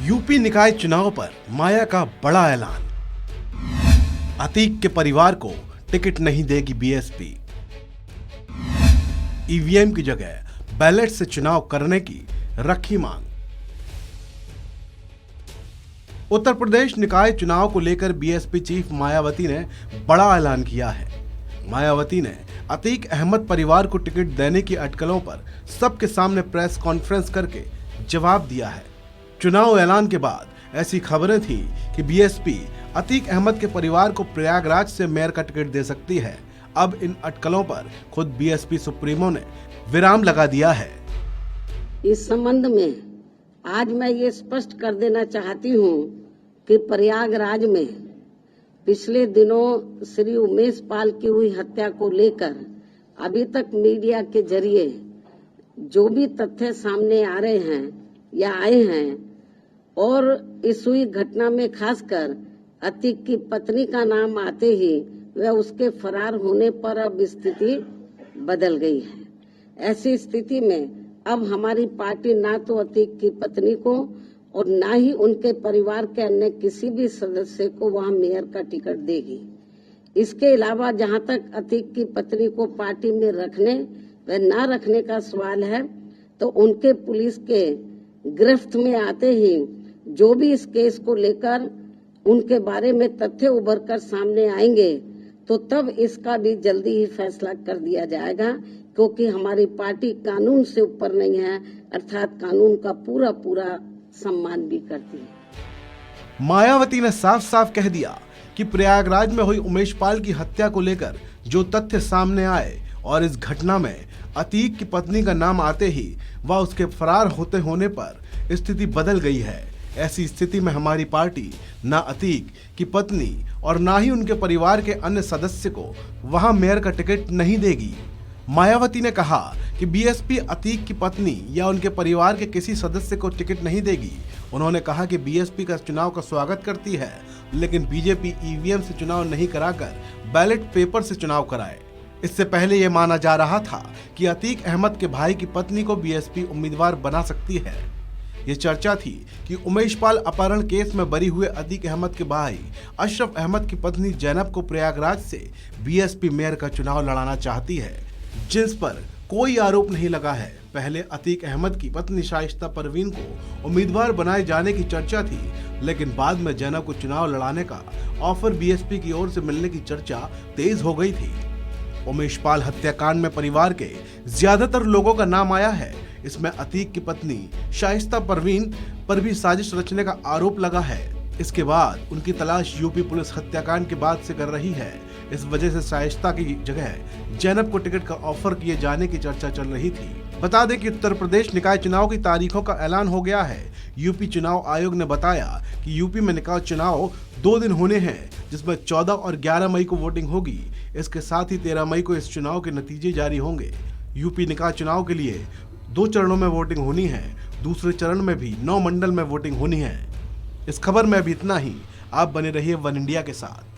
UP निकाय चुनाव पर माया का बड़ा ऐलान। अतीक के परिवार को टिकट नहीं देगी बीएसपी। ईवीएम की जगह बैलेट से चुनाव करने की रखी मांग। उत्तर प्रदेश निकाय चुनाव को लेकर बीएसपी चीफ मायावती ने बड़ा ऐलान किया है। मायावती ने अतीक अहमद परिवार को टिकट देने की अटकलों पर सबके सामने प्रेस कॉन्फ्रेंस करके जवाब दिया है। चुनाव ऐलान के बाद ऐसी खबरें थी कि बीएसपी अतीक अहमद के परिवार को प्रयागराज से मेयर का टिकट दे सकती है। अब इन अटकलों पर खुद बीएसपी सुप्रीमो ने विराम लगा दिया है। इस संबंध में आज मैं ये स्पष्ट कर देना चाहती हूँ कि प्रयागराज में पिछले दिनों श्री उमेश पाल की हुई हत्या को लेकर अभी तक मीडिया के जरिए जो भी तथ्य सामने आ रहे हैं या आए हैं, और इस हुई घटना में खासकर अतीक की पत्नी का नाम आते ही वह उसके फरार होने पर अब स्थिति बदल गई है। ऐसी स्थिति में अब हमारी पार्टी ना तो अतीक की पत्नी को और ना ही उनके परिवार के अन्य किसी भी सदस्य को वहां मेयर का टिकट देगी। इसके अलावा जहां तक अतीक की पत्नी को पार्टी में रखने व ना रखने का सवाल है, तो उनके पुलिस के गिरफ्त में आते ही जो भी इस केस को लेकर उनके बारे में तथ्य उभर कर सामने आएंगे, तो तब इसका भी जल्दी ही फैसला कर दिया जाएगा, क्योंकि हमारी पार्टी कानून से ऊपर नहीं है, अर्थात कानून का पूरा पूरा सम्मान भी करती है। मायावती ने साफ साफ कह दिया कि प्रयागराज में हुई उमेश पाल की हत्या को लेकर जो तथ्य सामने आए और इस घटना में अतीक की पत्नी का नाम आते ही व उसके फरार होने पर स्थिति बदल गई है। ऐसी स्थिति में हमारी पार्टी ना अतीक की पत्नी और ना ही उनके परिवार के अन्य सदस्य को वहां मेयर का टिकट नहीं देगी। मायावती ने कहा कि बीएसपी अतीक की पत्नी या उनके परिवार के किसी सदस्य को टिकट नहीं देगी। उन्होंने कहा कि बीएसपी का चुनाव का स्वागत करती है, लेकिन बीजेपी ईवीएम से चुनाव नहीं कराकर बैलेट पेपर से चुनाव कराए। इससे पहले यह माना जा रहा था कि अतीक अहमद के भाई की पत्नी को बीएसपी उम्मीदवार बना सकती है। ये चर्चा थी कि उमेश पाल अपहरण केस में बरी हुए अतीक अहमद के भाई अशरफ अहमद की पत्नी जैनब को प्रयागराज से बीएसपी मेयर का चुनाव लड़ाना चाहती है, जिस पर कोई आरोप नहीं लगा है। पहले अतीक अहमद की पत्नी शाइस्ता परवीन को उम्मीदवार बनाए जाने की चर्चा थी, लेकिन बाद में जैनब को चुनाव लड़ाने का ऑफर बीएसपी की ओर से मिलने की चर्चा तेज हो गई थी। उमेश पाल हत्याकांड में परिवार के ज्यादातर लोगों का नाम आया है। इसमें अतीक की पत्नी शाइस्ता परवीन पर भी साजिश रचने का आरोप लगा है। इसके बाद उनकी तलाश यूपी पुलिस हत्याकांड के बाद से कर रही है। इस वजह से शाइस्ता की जगह जैनब को टिकट का ऑफर किए जाने की चर्चा चल रही थी। बता दें कि उत्तर प्रदेश निकाय चुनाव की तारीखों का ऐलान हो गया है। यूपी चुनाव आयोग ने बताया कि यूपी में निकाय चुनाव 2 दिन होने हैं, जिसमें 14 और 11 मई को वोटिंग होगी। इसके साथ ही 13 मई को इस चुनाव के नतीजे जारी होंगे। यूपी निकाय चुनाव के लिए 2 चरणों में वोटिंग होनी है। दूसरे चरण में भी 9 मंडल में वोटिंग होनी है। इस खबर में अभी इतना ही। आप बने रहिए वन इंडिया के साथ।